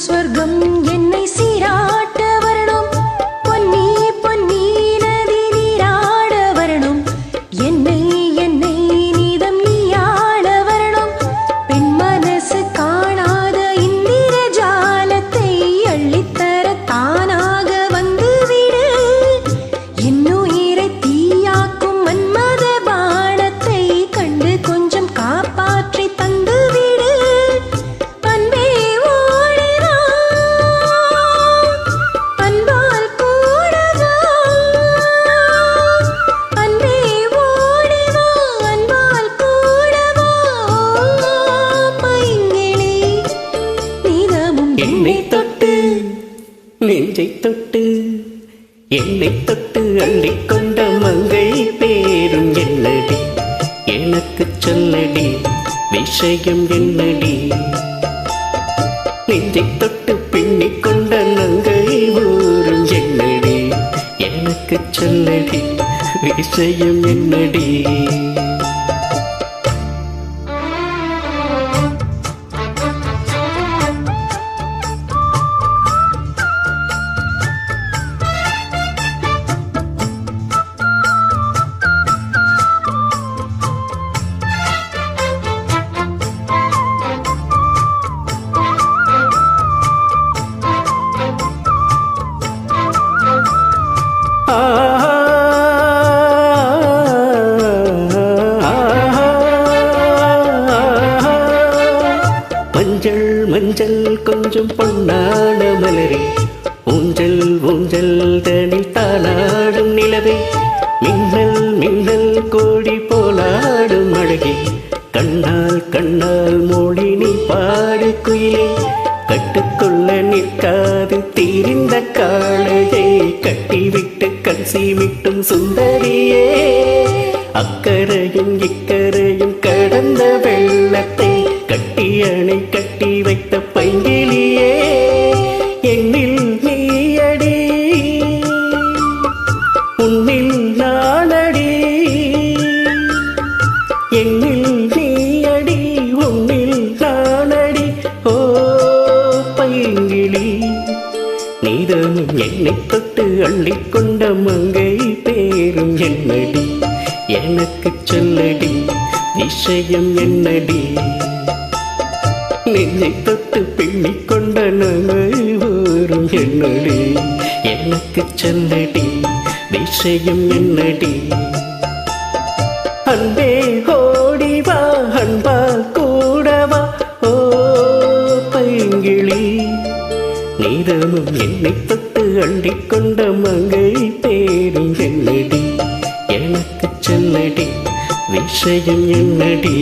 ஸ்வர்க்கம் என்னை சீராட்ட வரணும், பொன்னி பொன்னி நதி நீராட வரணும், என்னை என்னை நீதம் நீயாட வரணும். பெண் மனசு காணாத இந்திர ஜாலத்தை அள்ளித்தர தானாக வந்து விடு. இன்னுயிரை தீயாக்கும் மன்மத பானத்தை கண்டு கொஞ்சம் காப்பாற்றி தந்து விடு. என்னை தொட்டு நெஞ்சை தொட்டு என்னை தொட்டு அள்ளிக்கொண்ட மங்கை பேரும் என்னடி, எனக்கு சொல்லடி விஷயம் என்னடி. நெஞ்சை தொட்டு பின்னிக் கொண்ட நங்கை ஊரும் என்னடி, எனக்கு சொல்லடி விஷயம் என்னடி. மஞ்சள் மஞ்சள் கொஞ்சம் பொன்னான மலரே, ஊஞ்சல் ஊஞ்சல் தனில் தானாடும் நிலவே, மின்னல் மின்னல் கோடி போலாடும் அழகே, கண்ணால் கண்ணால் மொழி நீ பாடு குயிலே, கட்டுக்கொள்ள நிற்காது தீரிந்த காளையை கட்டிவிட்டு கண் சீமிட்டும் சுந்தரியே, அக்கரையும் இக்கரையும் கடந்த வெள்ளத்தை கட்டி அணை கட்டி வைத்த பைங்கிலியே, என்னில் நீயடி உன்னில் நானடி, என்னில் நீயடி உன்னில் நானடி. ஓ பைங்கிளி, நீதனும் என்னை தொட்டு அள்ளிக்கொண்ட மங்கை பேரும் என்னடி, எனக்கு சொல்லடி விஷயம் என்னடி. நெஞ்சை தொட்டு பின்னிக் கொண்ட நங்கை ஊரும் என்னடி, எனக்கு சொல்லடி விஷயம் என்னடி. அன்பே ஓடிவா அன்பால் கூடவா, ஓ பைங்கிளி, நீதமும் என்னை தொட்டு அள்ளிக்கொண்ட மங்கை பேரும் என்னடி, எனக்கு சொல்லடி விஷயம் என்னடி.